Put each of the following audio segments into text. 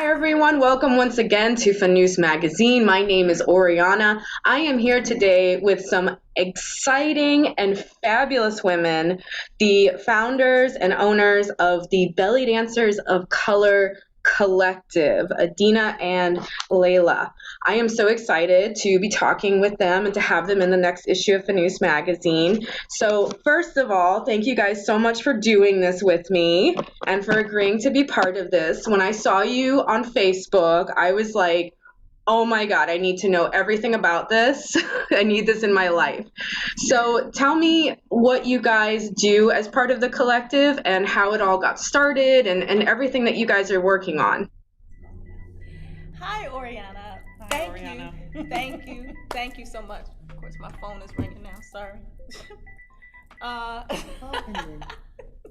Hi everyone, welcome once again to Fanoos Magazine. My name is Oriana. I am here today with some exciting and fabulous women, the founders and owners of the Bellydancers of Color Collective, Adina and Layla. I am so excited to be talking with them and to have them in the next issue of Fanoos Magazine. So first of all, thank you guys so much for doing this with me and for agreeing to be part of this. When I saw you on Facebook, I was like, oh my God, I need to know everything about this. I need this in my life. So tell me what you guys do as part of the collective and how it all got started and everything that you guys are working on. Hi, Oriana. Hi, Thank Oriana. you. Thank you. Thank you so much. Of course, my phone is ringing now. Sorry. Uh,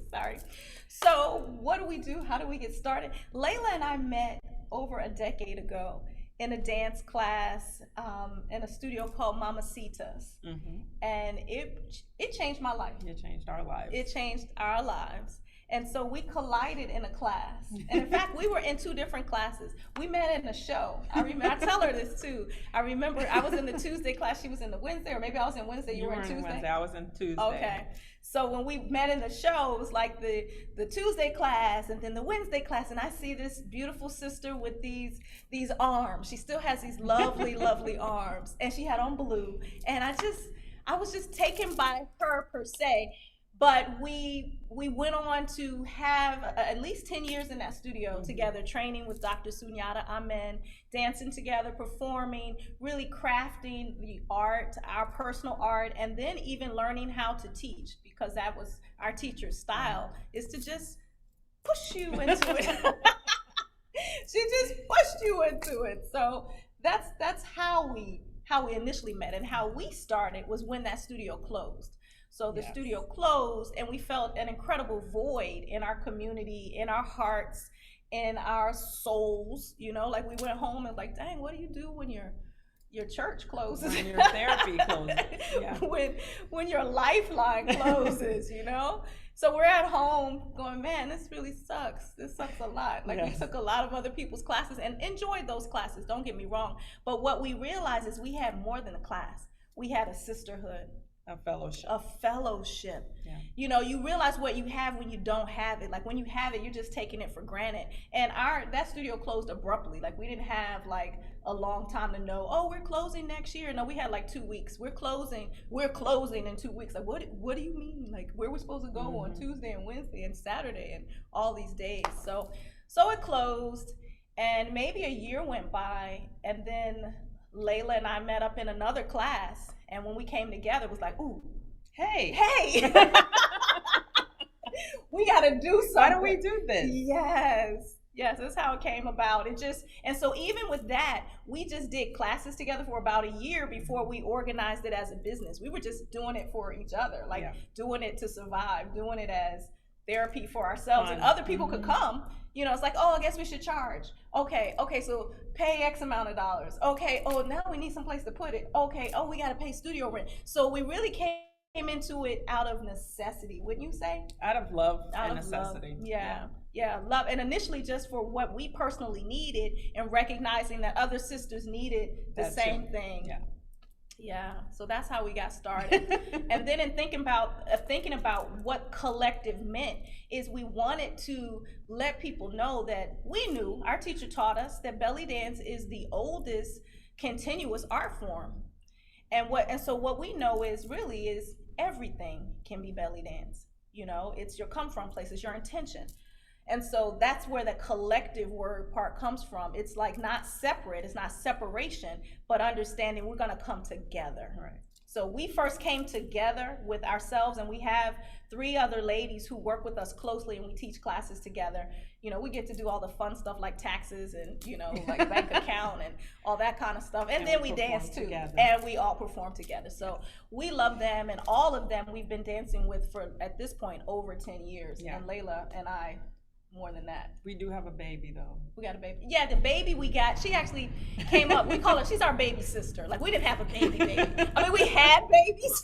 sorry. So, what do we do? How do we get started? Layla and I met over a decade ago in a dance class in a studio called Mamacitas, and it changed my life. It changed our lives. It changed our lives. And so we collided in a class. And in fact, we were in two different classes. We met in a show. I tell her this too. I remember I was in the Tuesday class, she was in the Wednesday, or maybe I was in Wednesday, you were in Tuesday. Wednesday, I was in Tuesday. Okay. So when we met in the show, it was like the Tuesday class and then the Wednesday class, and I see this beautiful sister with these arms. She still has these lovely, lovely arms, and she had on blue. And I was just taken by her per se. But we went on to have at least 10 years in that studio together, training with Dr. Sunyata Amen, dancing together, performing, really crafting the art, our personal art, and then even learning how to teach, because that was our teacher's style, is to just push you into it. She just pushed you into it. So that's how we initially met, and how we started was when that studio closed. So the studio closed, and we felt an incredible void in our community, in our hearts, in our souls. You know, like we went home and like, dang, what do you do when your church closes? When your therapy closes. Yeah. when your lifeline closes, you know? So we're at home going, man, this really sucks. This sucks a lot. Like, we took a lot of other people's classes and enjoyed those classes, don't get me wrong. But what we realized is we had more than a class. We had a sisterhood. A fellowship. A fellowship. Yeah. You know, you realize what you have when you don't have it. Like when you have it, you're just taking it for granted. And that studio closed abruptly. Like we didn't have like a long time to know, oh, we're closing next year. No, we had like 2 weeks. We're closing in 2 weeks. Like what do you mean? Like where we're supposed to go on Tuesday and Wednesday and Saturday and all these days. So it closed, and maybe a year went by, and then Layla and I met up in another class, and when we came together, it was like, ooh, hey, we got to do something. Why do we do this? Yes, that's how it came about. And so even with that, we just did classes together for about a year before we organized it as a business. We were just doing it for each other, like doing it to survive, doing it as therapy for ourselves, and other people could come. You know, it's like, oh, I guess we should charge. Okay, so pay X amount of dollars. Okay, oh, now we need some place to put it. Okay, oh, we got to pay studio rent. So we really came into it out of necessity, wouldn't you say? Out of love and necessity. Yeah, love. And initially just for what we personally needed, and recognizing that other sisters needed the same thing. Yeah, so that's how we got started. And then in thinking about what collective meant, is we wanted to let people know that we knew, our teacher taught us, that belly dance is the oldest continuous art form. And so what we know is everything can be belly dance. You know, it's your come from place, it's your intention. And so that's where the collective word part comes from. It's like not separate, it's not separation, but understanding we're gonna come together. Right. So we first came together with ourselves, and we have 3 other ladies who work with us closely, and we teach classes together. You know, we get to do all the fun stuff like taxes and, you know, like bank account and all that kind of stuff. And then we dance too, and we all perform together. So we love them, and all of them we've been dancing with for, at this point, over 10 years. And Layla and I, more than that. We do have a baby though. We got a baby. Yeah, the baby we got, she actually came up, we call her, she's our baby sister. Like we didn't have a baby. I mean, we had babies,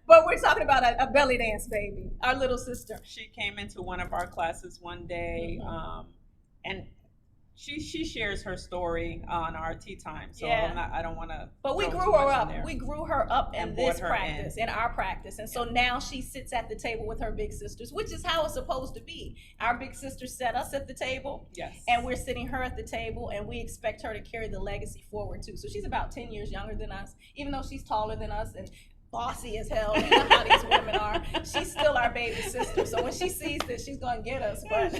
but we're talking about a belly dance baby, our little sister. She came into one of our classes one day, and she shares her story on our tea time, so I don't want to. But we grew her up. We grew her up in this practice, in our practice, and so now she sits at the table with her big sisters, which is how it's supposed to be. Our big sisters set us at the table, and we're sitting her at the table, and we expect her to carry the legacy forward too. So she's about 10 years younger than us, even though she's taller than us and bossy as hell. You know how these women are. She's still our baby sister. So when she sees this, she's gonna get us. But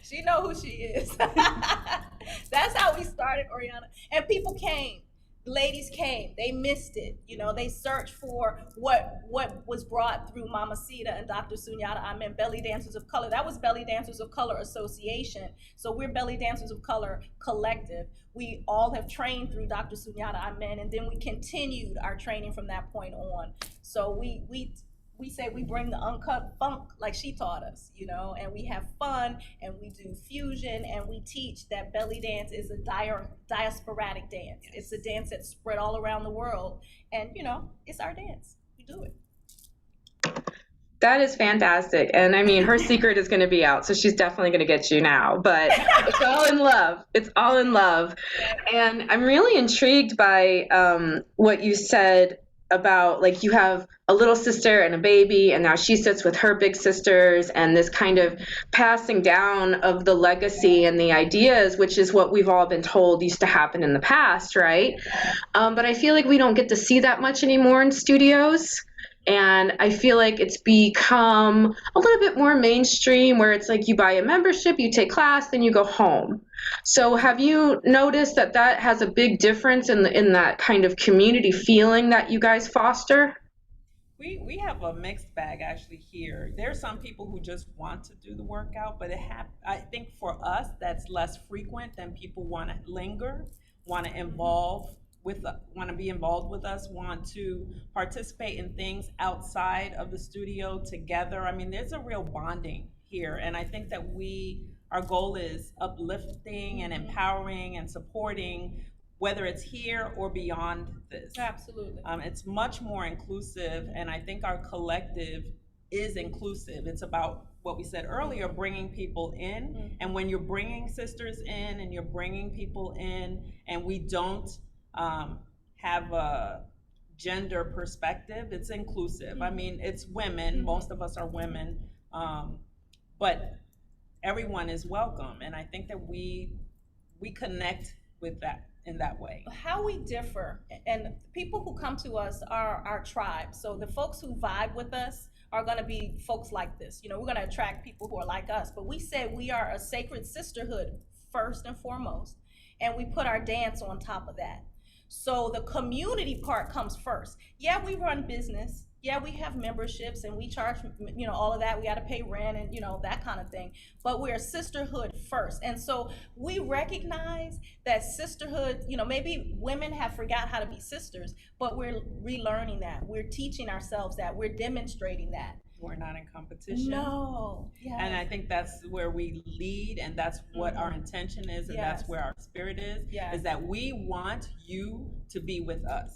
she know who she is. That's how we started, Oriana. And people came. Ladies came. They missed it. You know, they searched for what was brought through Mama Sita and Dr. Sunyata Amen, Bellydancers of Color. That was Bellydancers of Color Association. So we're Bellydancers of Color Collective. We all have trained through Dr. Sunyata Amen, and then we continued our training from that point on. So we say we bring the uncut funk like she taught us, you know, and we have fun and we do fusion and we teach that belly dance is a diasporatic dance. It's a dance that's spread all around the world, and you know, it's our dance. We do it. That is fantastic. And I mean, her secret is going to be out, so she's definitely going to get you now, but it's all in love. It's all in love. And I'm really intrigued by what you said about, like, you have a little sister and a baby, and now she sits with her big sisters, and this kind of passing down of the legacy and the ideas, which is what we've all been told used to happen in the past, right? But I feel like we don't get to see that much anymore in studios. And I feel like it's become a little bit more mainstream, where it's like you buy a membership, you take class, then you go home. So have you noticed that that has a big difference in that kind of community feeling that you guys foster? We have a mixed bag actually here. There's some people who just want to do the workout, but I think for us that's less frequent than people want to linger, want to be involved with us, want to participate in things outside of the studio together. I mean, there's a real bonding here, and I think that our goal is uplifting and empowering and supporting, whether it's here or beyond this. Absolutely. It's much more inclusive, and I think our collective is inclusive. It's about what we said earlier, bringing people in, and when you're bringing sisters in and you're bringing people in, and we don't have a gender perspective, it's inclusive. I mean, it's women, most of us are women, but everyone is welcome, and I think that we connect with that in that way. How we differ, and people who come to us are our tribe. So the folks who vibe with us are going to be folks like this. You know, we're going to attract people who are like us, but we say we are a sacred sisterhood first and foremost, and we put our dance on top of that. So the community part comes first. Yeah, we run business. Yeah, we have memberships and we charge, you know, all of that. We got to pay rent and, you know, that kind of thing. But we're a sisterhood first. And so we recognize that sisterhood, you know, maybe women have forgot how to be sisters, but we're relearning that. We're teaching ourselves that. We're demonstrating that. We're not in competition. No. Yes. And I think that's where we lead, and that's what our intention is, and that's where our spirit is that we want you to be with us.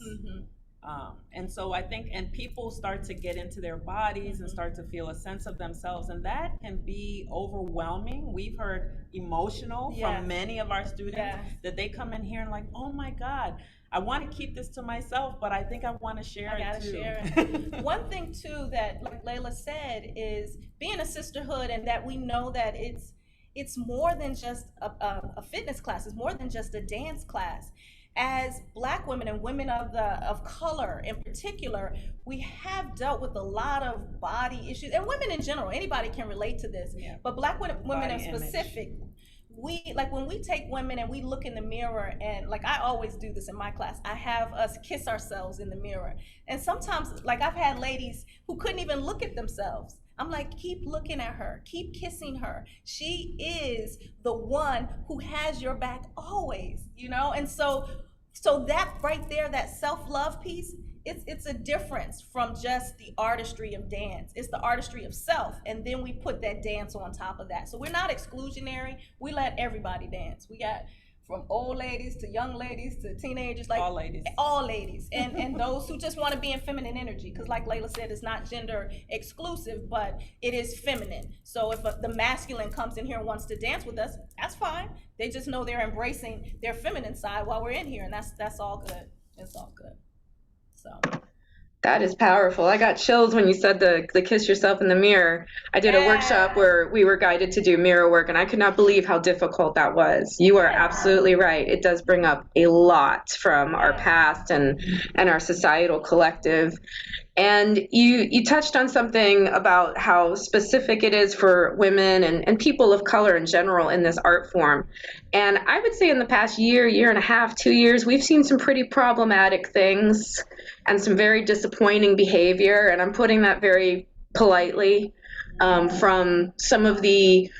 And so I think, and people start to get into their bodies and start to feel a sense of themselves, and that can be overwhelming. We've heard emotional from many of our students that they come in here and like, oh my God, I want to keep this to myself, but I think I want to share it too. Share it. One thing too that, like Layla said, is being a sisterhood, and that we know that it's more than just a fitness class. It's more than just a dance class. As Black women and women of color in particular, we have dealt with a lot of body issues, and women in general. Anybody can relate to this, but Black women in specific. We, like, when we take women and we look in the mirror, and like I always do this in my class, I have us kiss ourselves in the mirror. And sometimes, like, I've had ladies who couldn't even look at themselves. I'm like, keep looking at her, keep kissing her. She is the one who has your back always, you know? And so that right there, that self-love piece, it's a difference from just the artistry of dance. It's the artistry of self, and then we put that dance on top of that. So we're not exclusionary. We let everybody dance. We got from old ladies to young ladies to teenagers, like all ladies, and those who just want to be in feminine energy, because like Layla said, it's not gender exclusive, but it is feminine. So if the masculine comes in here and wants to dance with us, that's fine. They just know they're embracing their feminine side while we're in here, and that's all good. It's all good. So that is powerful. I got chills when you said the kiss yourself in the mirror. I did a workshop where we were guided to do mirror work, and I could not believe how difficult that was. You are absolutely right. It does bring up a lot from our past and our societal collective. And you touched on something about how specific it is for women and people of color in general in this art form. And I would say in the past year and a half, 2 years, we've seen some pretty problematic things and some very disappointing behavior. And I'm putting that very politely, from some of the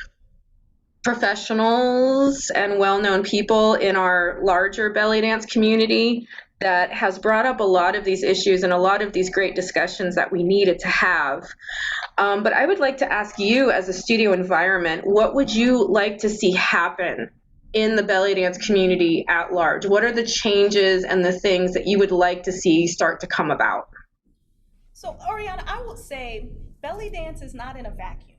professionals and well-known people in our larger belly dance community that has brought up a lot of these issues and a lot of these great discussions that we needed to have. But I would like to ask you, as a studio environment, what would you like to see happen in the belly dance community at large? What are the changes and the things that you would like to see start to come about? So Oriana, I would say belly dance is not in a vacuum.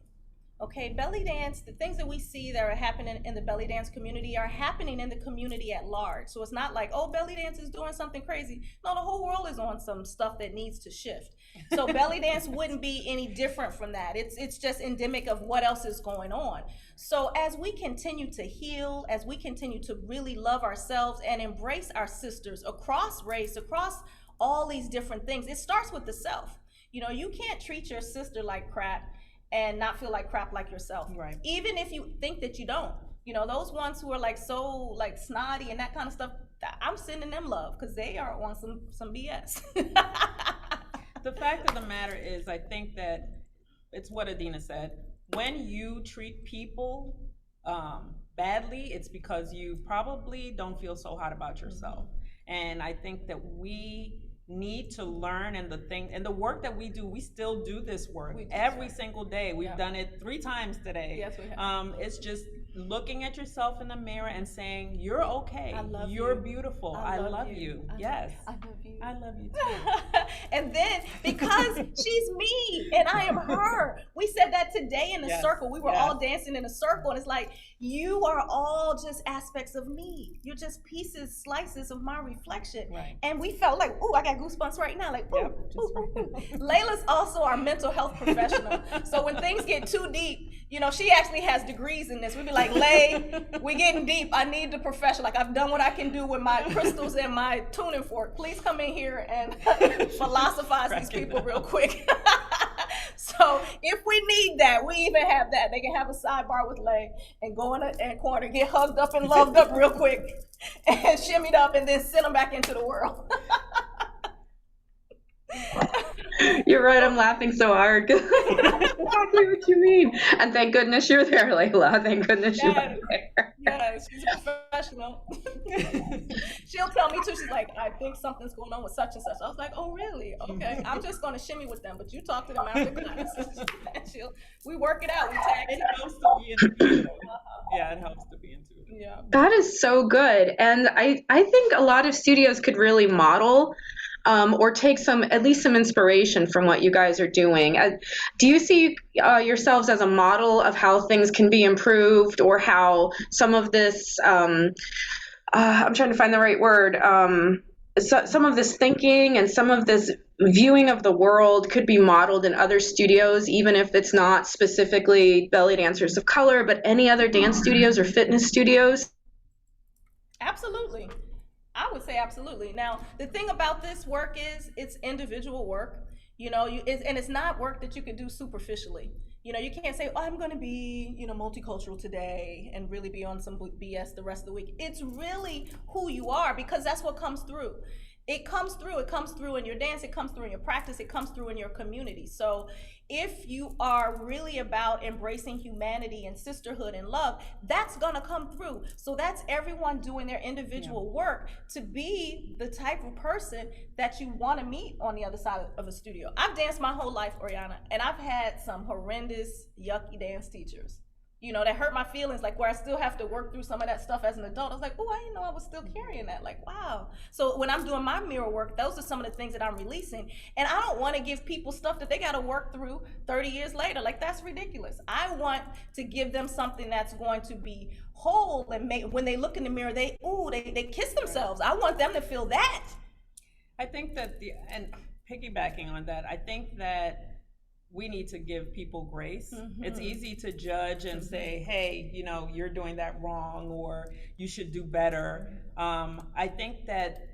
Okay, belly dance, the things that we see that are happening in the belly dance community are happening in the community at large. So it's not like, oh, belly dance is doing something crazy. No, the whole world is on some stuff that needs to shift. So belly dance wouldn't be any different from that. It's just endemic of what else is going on. So as we continue to heal, as we continue to really love ourselves and embrace our sisters across race, across all these different things, it starts with the self. You know, you can't treat your sister like crap and not feel like crap like yourself. Right. Even if you think that you don't. You know, those ones who are like so like snotty and that kind of stuff, I'm sending them love because they are on some BS. The fact of the matter is, I think that it's what Adina said. When you treat people badly, it's because you probably don't feel so hot about yourself. And I think that we need to learn, and the work that we do, we still do this work every single day. We've done it 3 times today. Yes, we have. It's just looking at yourself in the mirror and saying, you're okay. I love you're you. Beautiful. I love you. Yes. I love you. I love you too. And then because she's me and I am her, we said that today in a circle. We were all dancing in a circle, and it's like, you are all just aspects of me. You're just pieces, slices of my reflection. Right. And we felt like, ooh, I got goosebumps right now. Like, ooh, ooh. Layla's also our mental health professional. So when things get too deep, you know, she actually has degrees in this. We'd be like, Lay, we getting deep. I need the professional. Like, I've done what I can do with my crystals and my tuning fork. Please come in here and philosophize these people real quick. So if we need that, we even have that. They can have a sidebar with Lay and go in a corner, get hugged up and loved up real quick and shimmied up and then send them back into the world. You're right, I'm laughing so hard. Exactly what you mean. And thank goodness you're there, Layla. Thank goodness you're there. Yeah, she's a professional. She'll tell me too, she's like, I think something's going on with such and such. I was like, oh really? Okay. I'm just gonna shimmy with them, but you talk to them after class. And we work it out. We tag it. It helps to be intuitive. Yeah, it helps to be intuitive. Yeah. That is so good. And I think a lot of studios could really model or take at least some inspiration from what you guys are doing. Do you see yourselves as a model of how things can be improved, or how some of this, I'm trying to find the right word, some of this thinking and some of this viewing of the world could be modeled in other studios, even if it's not specifically Belly Dancers of Color, but any other dance studios or fitness studios? Absolutely. I would say absolutely. Now, the thing about this work is it's individual work, you know, and it's not work that you could do superficially. You know, you can't say, oh, I'm going to be, you know, multicultural today and really be on some BS the rest of the week. It's really who you are, because that's what comes through. It comes through in your dance, it comes through in your practice, it comes through in your community. So if you are really about embracing humanity and sisterhood and love, that's gonna come through. So that's everyone doing their individual work to be the type of person that you wanna meet on the other side of a studio. I've danced my whole life, Oriana, and I've had some horrendous, yucky dance teachers. you know, that hurt my feelings, like where I still have to work through some of that stuff as an adult. I was like, oh, I didn't know I was still carrying that. Like, wow. So when I'm doing my mirror work, those are some of the things that I'm releasing. And I don't want to give people stuff that they got to work through 30 years later. Like, that's ridiculous. I want to give them something that's going to be whole and make, when they look in the mirror, they kiss themselves. I want them to feel that. I think that and piggybacking on that, I think that we need to give people grace. It's easy to judge and say, hey, you know, you're doing that wrong, or you should do better. I think that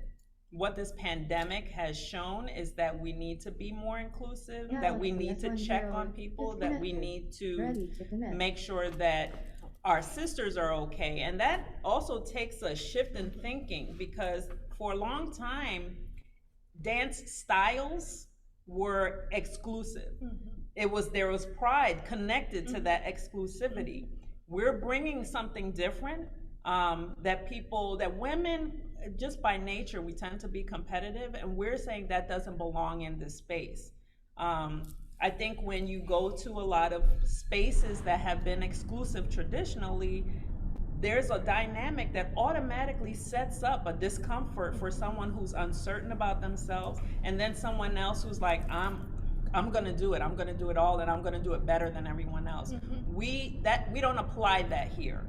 what this pandemic has shown is that we need to be more inclusive, that we need to check on people, that we need to make sure that our sisters are okay. And that also takes a shift in thinking, because for a long time, dance styles were exclusive. There was pride connected to that exclusivity. We're bringing something different, that women, just by nature, we tend to be competitive, and we're saying that doesn't belong in this space. I think when you go to a lot of spaces that have been exclusive traditionally, there's a dynamic that automatically sets up a discomfort for someone who's uncertain about themselves, and then someone else who's like, I'm gonna do it. I'm gonna do it all, and I'm gonna do it better than everyone else. We don't apply that here,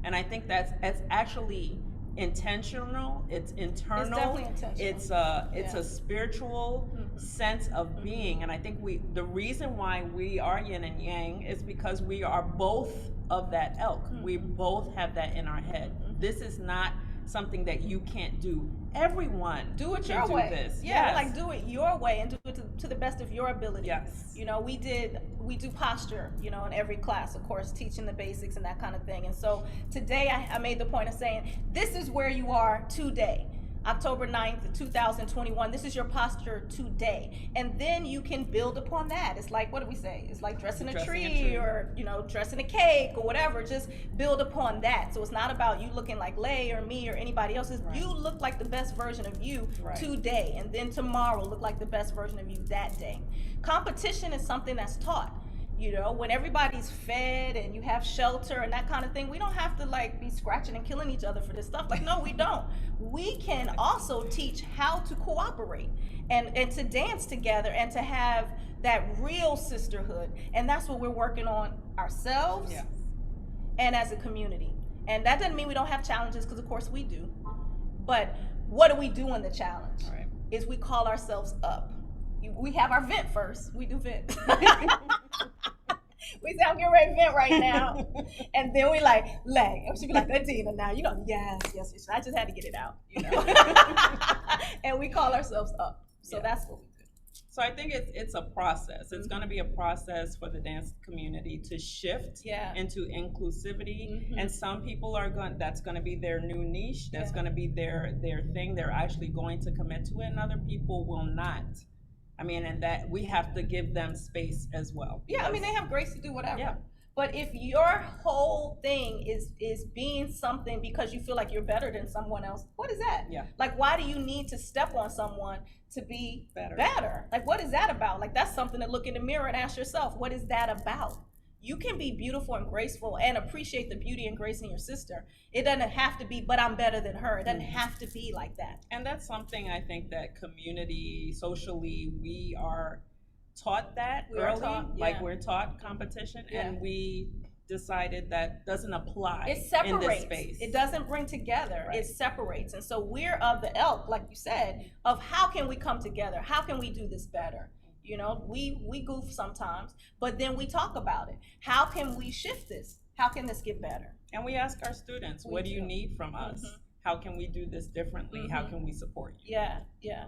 and I think that's actually intentional. It's internal. It's definitely intentional. It's a spiritual sense of being, and I think the reason why we are yin and yang is because we are both of that ilk. We both have that in our head. This is not something that you can't do. Everyone do it can your do way. This. Yeah, Yes. like do it your way and do it to the best of your ability. Yes. You know, we do posture, you know, in every class, of course, teaching the basics and that kind of thing. And so today I made the point of saying, this is where you are today. October 9th, 2021, this is your posture today. And then you can build upon that. It's like, what do we say? It's like dressing a tree or, you know, dressing a cake or whatever. Just build upon that. So it's not about you looking like Lay or me or anybody else. It's you look like the best version of you today. And then tomorrow look like the best version of you that day. Competition is something that's taught. You know, when everybody's fed and you have shelter and that kind of thing, we don't have to like be scratching and killing each other for this stuff. Like, no, we don't. We can also teach how to cooperate and to dance together and to have that real sisterhood. And that's what we're working on ourselves and as a community. And that doesn't mean we don't have challenges, because of course we do. But what do we do in the challenge? Is we call ourselves up. We have our vent first. We do vent. We say, I'm getting ready to vent right now. And then we like, Lay. And she'd be like, Adina, now, you know, yes. I just had to get it out, you know. And we call ourselves up. So that's what we do. So I think it's a process. It's going to be a process for the dance community to shift into inclusivity. And some people that's going to be their new niche. That's going to be their thing. They're actually going to commit to it, and other people will not. I mean, and that we have to give them space as well. Yeah, I mean, they have grace to do whatever. Yeah. But if your whole thing is being something because you feel like you're better than someone else, what is that? Yeah. Like, why do you need to step on someone to be better? Like, what is that about? Like, that's something to look in the mirror and ask yourself, what is that about? You can be beautiful and graceful and appreciate the beauty and grace in your sister. It doesn't have to be, but I'm better than her. It doesn't have to be like that. And that's something I think that community, socially, we are taught that early. Like, we're taught competition, and we decided that doesn't apply in this space. It doesn't bring together. It separates. And so we're of the ilk, like you said, of how can we come together? How can we do this better? You know, we goof sometimes, but then we talk about it. How can we shift this? How can this get better? And we ask our students, what do you need from us? How can we do this differently? How can we support you? Yeah.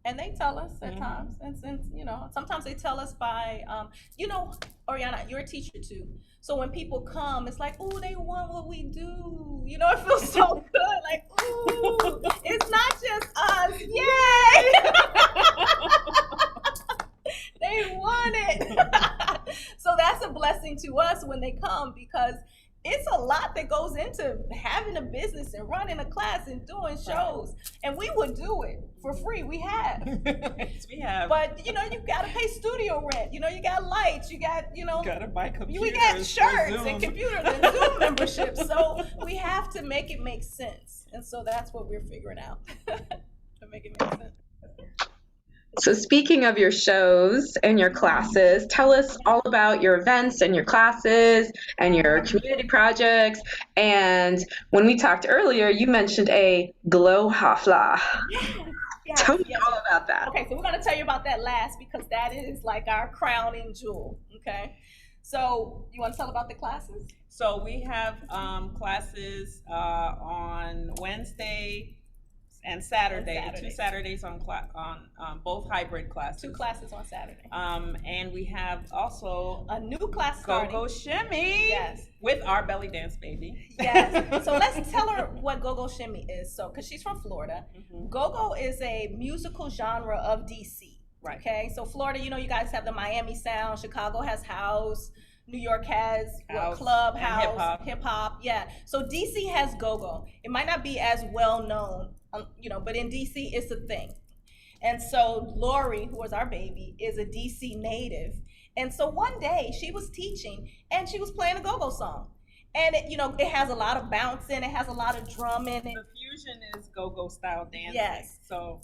And they tell us at times, and you know, sometimes they tell us by, you know, Oriana, you're a teacher too. So when people come, it's like, oh, they want what we do. You know, it feels so good. Like, ooh, it's not just us. Yay! They want it. So that's a blessing to us when they come, because it's a lot that goes into having a business and running a class and doing shows. And we would do it for free. We have. Yes, we have. But you gotta pay studio rent. You got lights. You gotta buy computers. We got shirts and computers and Zoom memberships. So we have to make it make sense. And so that's what we're figuring out to make it make sense. So speaking of your shows and your classes, tell us all about your events and your classes and your community projects. And when we talked earlier, you mentioned a glow hafla. Yes, Tell me all about that. Okay, so we're going to tell you about that last because that is like our crowning jewel. Okay, so you want to tell about the classes? So we have classes on Wednesday and Saturday. 2 Saturdays on both hybrid classes. 2 classes on Saturday. And we have also a new class starting. Go-Go Shimmy. Yes. With our belly dance baby. Yes. So let's tell her what Go-Go Shimmy is. So, because she's from Florida, Go-Go is a musical genre of DC. Right. Okay. So Florida, you guys have the Miami sound. Chicago has house. New York has club, house, hip hop. Yeah. So DC has Go-Go. It might not be as well known. But in DC, it's a thing. And so Lori, who was our baby, is a DC native. And so one day she was teaching and she was playing a go-go song. And it has a lot of bouncing, it has a lot of drumming. The fusion is go-go style dancing. Yes. So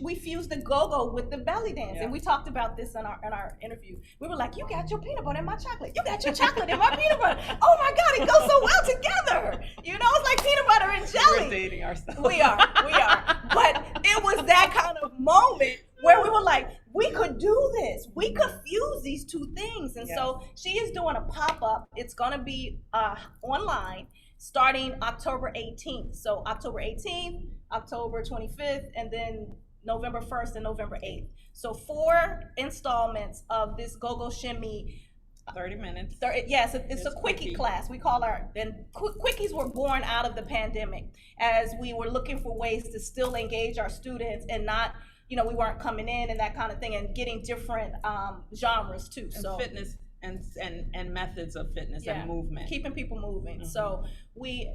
we fused the go-go with the belly dance. And we talked about this in our interview. We were like, you got your peanut butter in my chocolate. You got your chocolate in my peanut butter. Oh my God, it goes so well together. It's like peanut butter and jelly. We're dating ourselves. We are. But it was that kind of moment where we were like, we could do this. We could fuse these two things. And so she is doing a pop-up. It's going to be online starting October 18th. So October 18th, October 25th, and then November 1st and November 8th. So 4 installments of this Go-Go Shimmy. 30 minutes. Yes, it's a quickie class. We call and quickies were born out of the pandemic as we were looking for ways to still engage our students and not, we weren't coming in and that kind of thing, and getting different genres too. So fitness and methods of fitness and movement. Keeping people moving. Mm-hmm. So we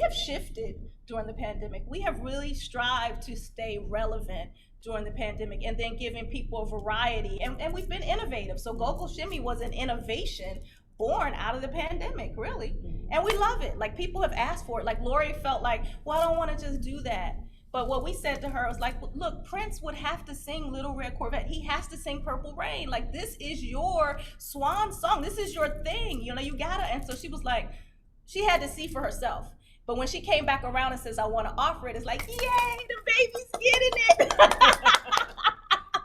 have shifted during the pandemic. We have really strived to stay relevant during the pandemic and then giving people a variety. And we've been innovative. So Go-Go Shimmy was an innovation born out of the pandemic, really. Mm-hmm. And we love it. Like, people have asked for it. Like, Lori felt like, well, I don't want to just do that. But what we said to her was like, look, Prince would have to sing Little Red Corvette. He has to sing Purple Rain. Like, this is your swan song. This is your thing. You gotta. And so she was like, she had to see for herself. But when she came back around and says, I want to offer it, it's like, yay, the baby's getting it.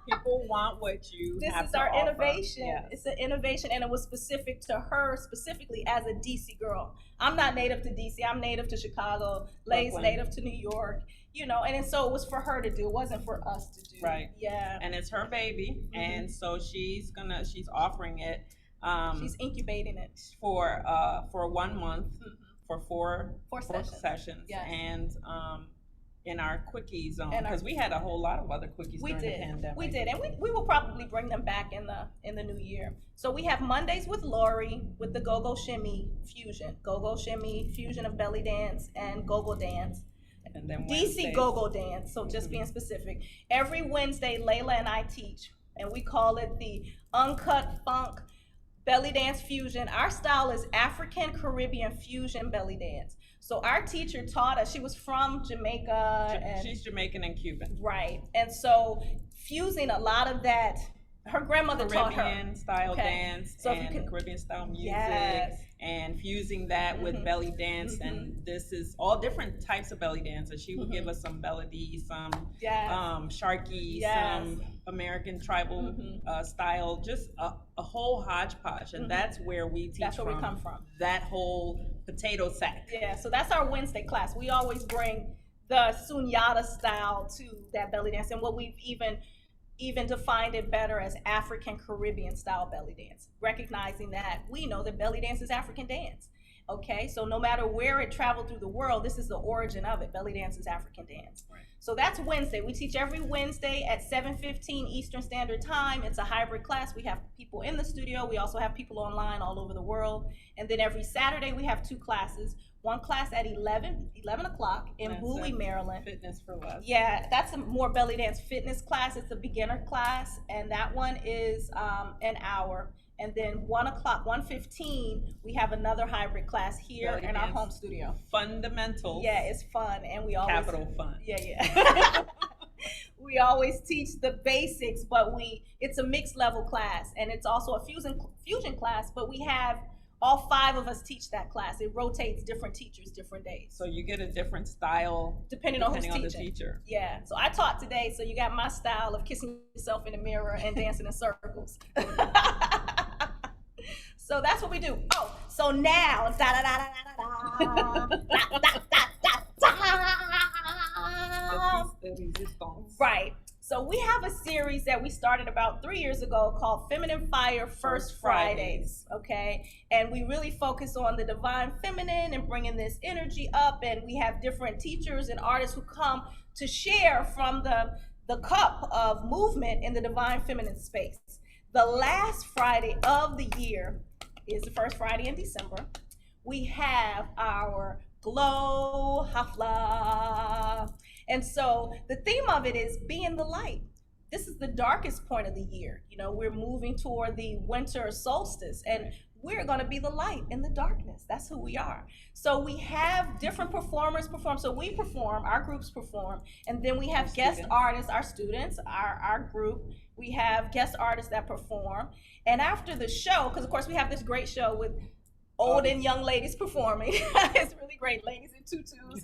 People want what you this have is to our offer. Innovation. Yes. It's an innovation, and it was specific to her, specifically as a DC girl. I'm not native to DC. I'm native to Chicago. Lay's native to New York. And so it was for her to do. It wasn't for us to do. Right. Yeah. And it's her baby, and so she's offering it. She's incubating it for 1 month, for four sessions. Yes. And in our quickie zone, because we had a whole lot of other quickies during the pandemic. We did, and we will probably bring them back in the new year. So we have Mondays with Lori with the Go-Go Shimmy fusion, Go-Go Shimmy fusion of belly dance and go-go dance. And then DC Go-Go dance, so just being specific. Every Wednesday, Layla and I teach, and we call it the Uncut Funk Belly Dance Fusion. Our style is African Caribbean fusion belly dance. So our teacher taught us, she was from Jamaica. She's Jamaican and Cuban. Right, and so fusing a lot of that, her grandmother taught her. Caribbean style dance, so Caribbean style music, and fusing that with belly dance, and this is all different types of belly dance. And she would give us some melody, some sharky, some American tribal style, just a whole hodgepodge, and that's where we teach. That's where we come from. That whole potato sack. Yeah, so that's our Wednesday class. We always bring the Sunyata style to that belly dance, and what we've even defined it better as African Caribbean style belly dance, recognizing that we know that belly dance is African dance. Okay, so no matter where it traveled through the world, this is the origin of it. Belly dance is African dance. Right. So that's Wednesday. We teach every Wednesday at 7:15 Eastern Standard Time. It's a hybrid class. We have people in the studio. We also have people online all over the world. And then every Saturday we have 2 classes. One class at 11 o'clock in Bowie, Maryland. Fitness for Less. Yeah, that's a more belly dance fitness class. It's a beginner class, and that one is an hour. And then 1:15, we have another hybrid class here Belly in our dance home studio. Fundamentals. Yeah, it's fun, and we always Capital fun. Yeah. We always teach the basics, but it's a mixed level class, and it's also a fusion class. But we have all 5 of us teach that class. It rotates different teachers, different days. So you get a different style depending on who's the teaching. teacher. Yeah. So I taught today, so you got my style of kissing yourself in the mirror and dancing in circles. So that's what we do. Oh, so now right. So we have a series that we started about 3 years ago called Feminine Fire First Fridays, okay? And we really focus on the divine feminine and bringing this energy up, and we have different teachers and artists who come to share from the cup of movement in the divine feminine space. The last Friday of the year is the first Friday in December. We have our Glow Hafla. And so the theme of it is being the light. This is the darkest point of the year. You know, we're moving toward the winter solstice, and we're going to be the light in the darkness. That's who we are. So we have different performers perform. So we perform, our groups perform, and then we have guest artists, our students, our group. We have guest artists that perform. And after the show, because of course we have this great show with old and young ladies performing. It's really great. Ladies in tutus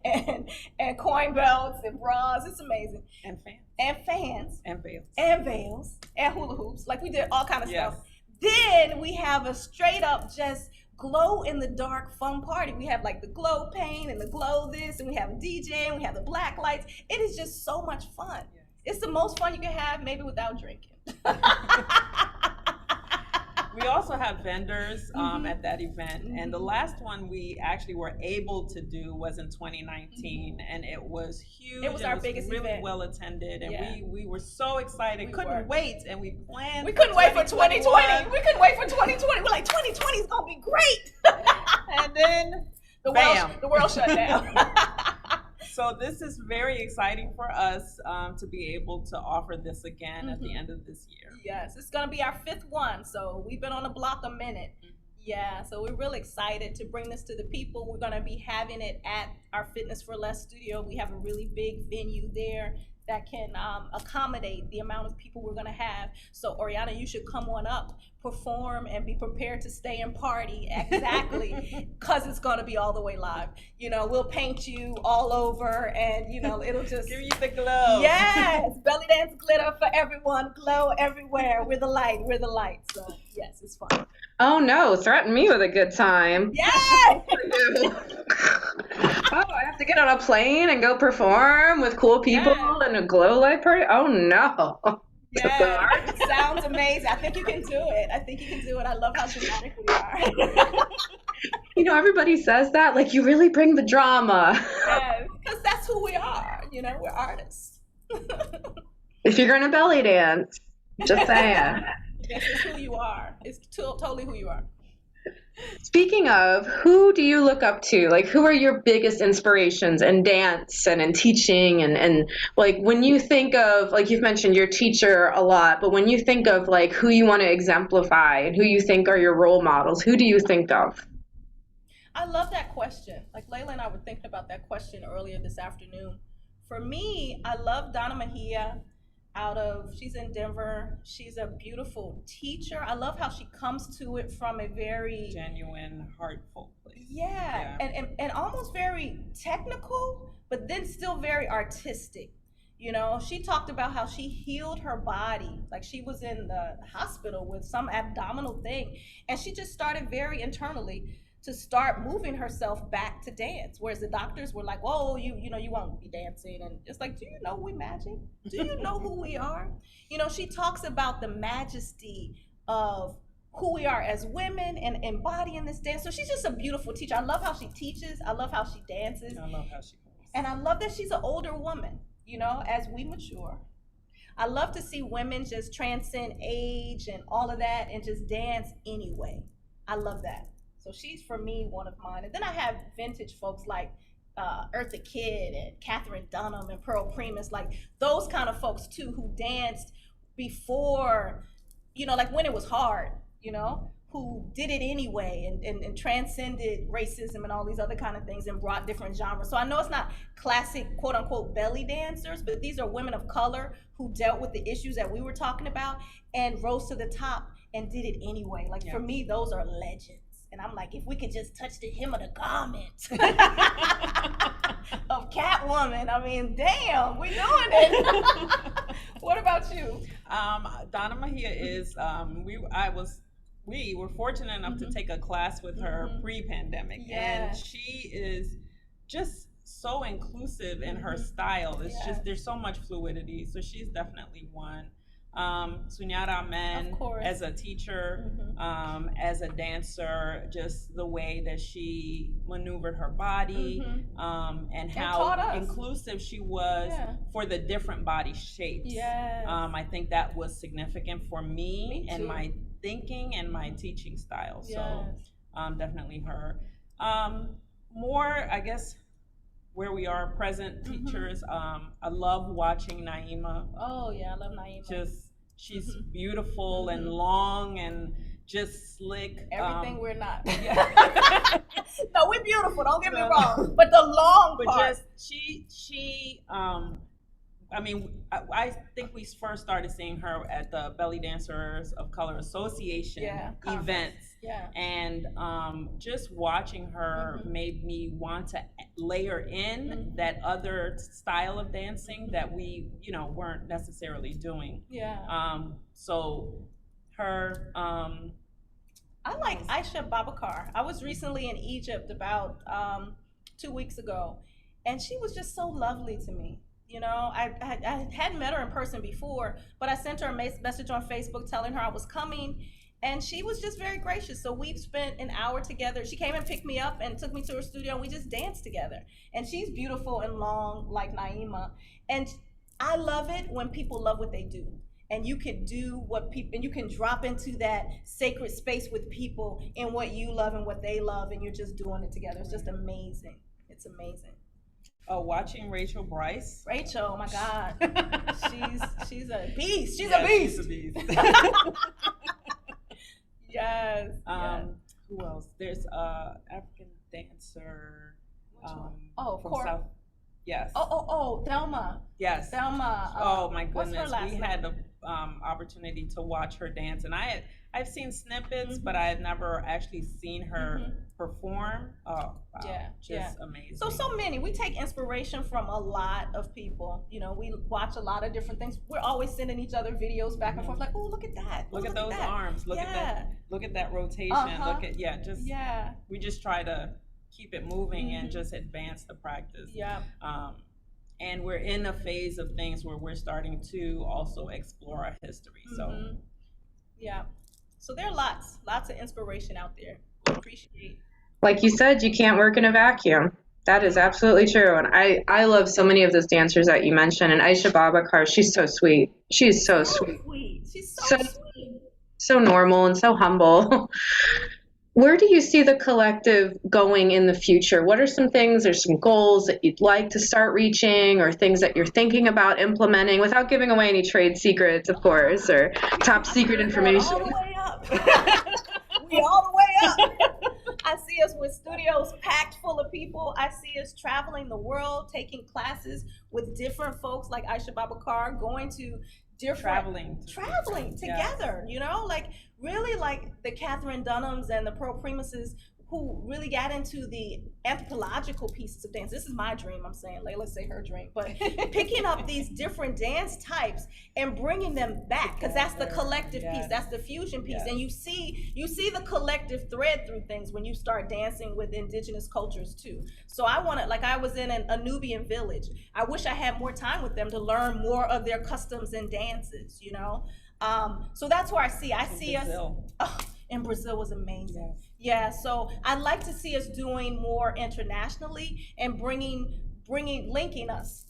and coin belts and bras. It's amazing. And fans. And fans. And veils. And veils. And hula hoops. Like we did all kind of stuff. Then we have a straight up just glow in the dark fun party. We have like the glow paint and the glow this, and we have a DJ and we have the black lights. It is just so much fun. Yes. It's the most fun you can have, maybe without drinking. We also have vendors at that event, and the last one we actually were able to do was in 2019, and it was huge. It was our biggest really event. Well attended, and we were so excited. We couldn't wait, and we planned. We couldn't wait for 2020. We couldn't wait for 2020. We're like 2020 is gonna be great. And then the world shut down. So this is very exciting for us to be able to offer this again at the end of this year. Yes, it's going to be our 5th one. So we've been on the block a minute. Yeah, so we're really excited to bring this to the people. We're going to be having it at our Fitness for Less studio. We have a really big venue there that can accommodate the amount of people we're going to have. So Oriana, you should come on up, perform, and be prepared to stay and party. Exactly, because it's going to be all the way live. You know, we'll paint you all over, and you know, it'll just give you the glow. Yes, belly dance glitter for everyone, glow everywhere. We're the light. We're the light. So yes, it's fun. Oh no, threaten me with a good time. Yes. Oh, I have to get on a plane and go perform with cool people and a glow light party? Oh no. Yeah, it sounds amazing. I think you can do it. I love how dramatic we are. You know, everybody says that, like you really bring the drama. Yeah, because that's who we are. You know, we're artists. If you're going to belly dance, just saying. This is who you are. It's totally who you are. Speaking of, who do you look up to? Like, who are your biggest inspirations in dance and in teaching? And like, when you think of, like you've mentioned your teacher a lot, but when you think of like who you want to exemplify and who you think are your role models, who do you think of? I love that question. Like Layla and I were thinking about that question earlier this afternoon. For me, I love Donna Mejia. She's in Denver. She's a beautiful teacher. I love how she comes to it from a very genuine, heartful place. Yeah. And almost very technical, but then still very artistic. You know, she talked about how she healed her body. Like she was in the hospital with some abdominal thing, and she just started very internally to start moving herself back to dance, whereas the doctors were like, "Whoa, you know, you won't be dancing," and it's like, "Do you know we magic? Do you know who we are?" You know, she talks about the majesty of who we are as women and embodying this dance. So she's just a beautiful teacher. I love how she teaches. I love how she dances. I love how she moves. And I love that she's an older woman, as we mature. I love to see women just transcend age and all of that and just dance anyway. I love that. So she's, for me, one of mine. And then I have vintage folks like Eartha Kitt and Catherine Dunham and Pearl Primus, like those kind of folks too, who danced before, like when it was hard, who did it anyway and transcended racism and all these other kind of things and brought different genres. So I know it's not classic, quote unquote, belly dancers, but these are women of color who dealt with the issues that we were talking about and rose to the top and did it anyway. Like for me, those are legends. And I'm like, if we could just touch the hem of the garment of Catwoman, I mean, damn, we doing it. What about you? Donna Mejia is, we were fortunate enough to take a class with her pre-pandemic. And she is just so inclusive in her style. It's just, there's so much fluidity. So she's definitely one. Sunyata Amen as a teacher, as a dancer, just the way that she maneuvered her body, and how inclusive she was for the different body shapes. I think that was significant for me and my thinking and my teaching style. So definitely her. More, I guess, where we are present teachers. I love watching Naima. Oh yeah, I love Naima. Just she's beautiful and long and just slick. Everything we're not. No, we're beautiful. Don't get me wrong. But the long but part. Just she. I mean, I think we first started seeing her at the Bellydancers of Color Association events. And just watching her made me want to layer in that other style of dancing that we, weren't necessarily doing. So her. I like Aisha Babakar. I was recently in Egypt about 2 weeks ago, and she was just so lovely to me. I hadn't met her in person before, but I sent her a message on Facebook telling her I was coming, and she was just very gracious. So we've spent an hour together. She came and picked me up and took me to her studio, and we just danced together. And she's beautiful and long like Naima. And I love it when people love what they do. And you can do what people, and you can drop into that sacred space with people in what you love and what they love, and you're just doing it together. It's just amazing. It's amazing. Watching Rachel Bryce. Rachel, oh my God, she's a beast. She's a beast. She's a beast. Yes. Who else? There's African dancer. Of from course. South. Yes. Oh, Thelma. Yes. Thelma. Oh my goodness, what's her last we had the opportunity to watch her dance, and I've seen snippets, but I had never actually seen her perform. Oh, wow. Just amazing. So many. We take inspiration from a lot of people. We watch a lot of different things. We're always sending each other videos back and forth, like, oh, look at that. Look at those arms. Look at that. Look at that rotation. Look at we just try to keep it moving and just advance the practice. And we're in a phase of things where we're starting to also explore our history. So so there are lots of inspiration out there. We appreciate. Like you said, you can't work in a vacuum. That is absolutely true. And I love so many of those dancers that you mentioned. And Aisha Babakar, she's so sweet. She's so sweet. She's so sweet. So normal and so humble. Where do you see the collective going in the future? What are some things or some goals that you'd like to start reaching, or things that you're thinking about implementing without giving away any trade secrets, of course, or top secret information? All the way up. We all the way up. I see us with studios packed full of people. I see us traveling the world, taking classes with different folks like Aisha Babakar, going to different traveling together, like really like the Catherine Dunhams and the Pearl Primuses, who really got into the anthropological pieces of dance. This is my dream, I'm saying. Layla say her dream. But picking up these different dance types and bringing them back, because that's the collective piece, that's the fusion piece. And you see the collective thread through things when you start dancing with indigenous cultures too. So I want to, like I was in a Nubian village. I wish I had more time with them to learn more of their customs and dances, So that's where I see us. in Brazil was amazing. Yes. Yeah, so I'd like to see us doing more internationally and linking us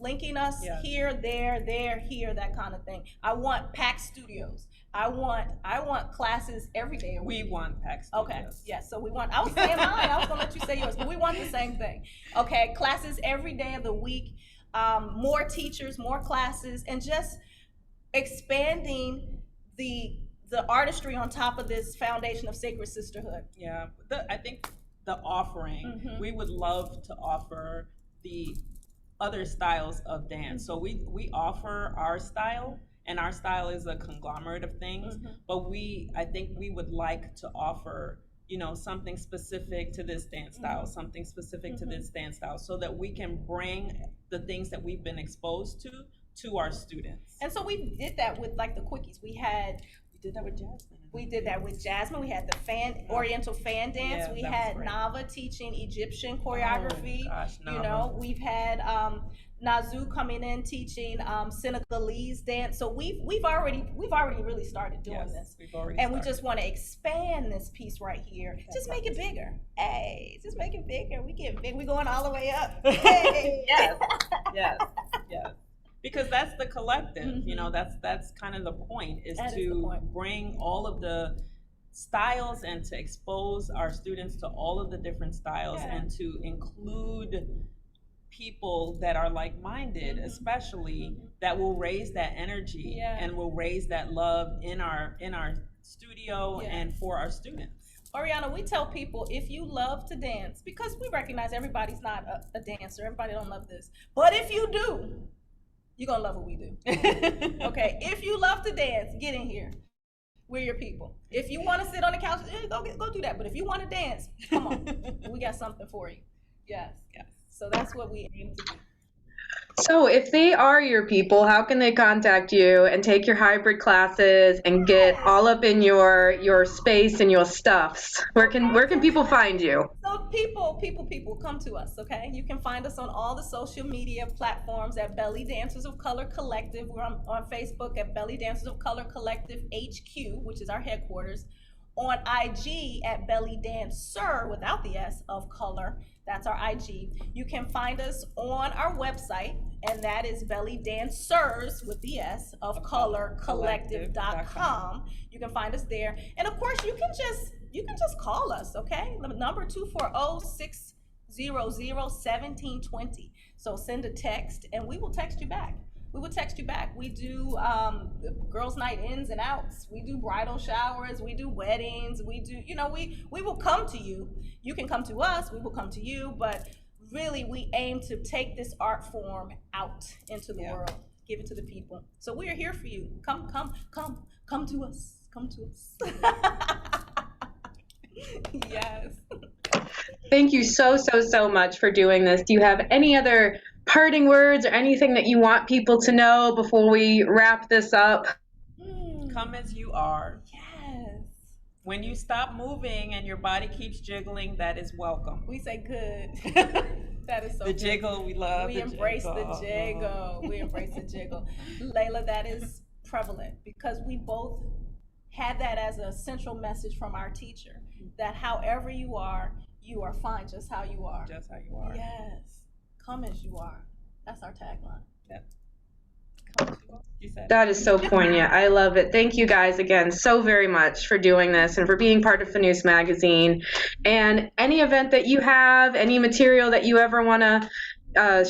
Yes. here, there, here, that kind of thing. I want packed studios. I want classes every day a We week. want PAC Okay, studios. yes, so we want, I was saying mine, I was gonna let you say yours, but we want the same thing. Okay, classes every day of the week, more teachers, more classes, and just expanding the artistry on top of this foundation of sacred sisterhood. Yeah, I think the offering, Mhm. we would love to offer the other styles of dance. So we offer our style, and our style is a conglomerate of things. Mhm. But I think we would like to offer, something specific to this dance style, something specific to this dance style, so that we can bring the things that we've been exposed to our students. And so we did that with like the quickies. We did that with Jasmine. did that with Jasmine. We had the Oriental fan dance. Yeah, We that was had great. Nava teaching Egyptian choreography. Oh, gosh, You Nava. know, we've had Nazu coming in teaching Senegalese dance. So we've already really started doing Yes, this. we've already And we started. just want to expand this piece right here. Just make it bigger. Hey, just make it bigger. We get big. We going all the way up. Hey. Yes, yes, yes. Because that's the collective, Mhm. that's kind of the point, is That is the to point. bring all of the styles and to expose our students to all of the different styles, Yeah. and to include people that are like-minded, especially, that will raise that energy, Yeah. and will raise that love in our studio, Yeah. and for our students. Oriana, we tell people, if you love to dance, because we recognize everybody's not a dancer, everybody don't love this, but if you do, you're gonna love what we do. Okay, if you love to dance, get in here. We're your people. If you want to sit on the couch, go do that. But if you want to dance, come on, we got something for you. Yes, yes. So that's what we aim to do. So if they are your people, how can they contact you and take your hybrid classes and get all up in your space and your stuffs? Where can people find you? So people, come to us, okay? You can find us on all the social media platforms at Bellydancers of Color Collective. We're on Facebook at Bellydancers of Color Collective HQ, which is our headquarters. On IG at Bellydancer, without the S, of Color. That's our IG. You can find us on our website, and that is Bellydancers, with the S, of Color Collective.com. You can find us there. And of course, you can just call us, okay? The number 240-600-1720. So send a text and we will text you back. We do girls' night ins and outs. We do bridal showers. We do weddings. We do, we will come to you. You can come to us. We will come to you. But really, we aim to take this art form out into the world, give it to the people. So we are here for you. Come to us. Come to us. Yes. Thank you so much for doing this. Do you have any other parting words or anything that you want people to know before we wrap this up? Come as you are. Yes. When you stop moving and your body keeps jiggling, that is welcome. We say good. That is so The good. jiggle, we love We the embrace jiggle. the jiggle. We embrace the jiggle. Layla, that is prevalent because we both had that as a central message from our teacher, that however you are fine just how you are. Just how you are. Yes. Come as you are. That's our tagline. Yep. Come as you are. You said That is so poignant. I love it. Thank you guys again so very much for doing this and for being part of Fanoos Magazine. And any event that you have, any material that you ever want to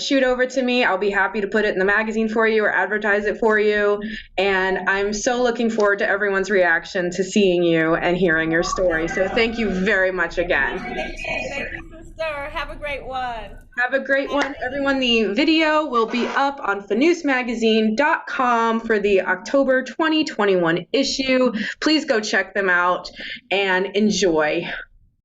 shoot over to me, I'll be happy to put it in the magazine for you or advertise it for you. And I'm so looking forward to everyone's reaction to seeing you and hearing your story. So thank you very much again. Thank you, sister. Have a great one. Have a great one, everyone. The video will be up on fanoosmagazine.com for the October 2021 issue. Please go check them out and enjoy.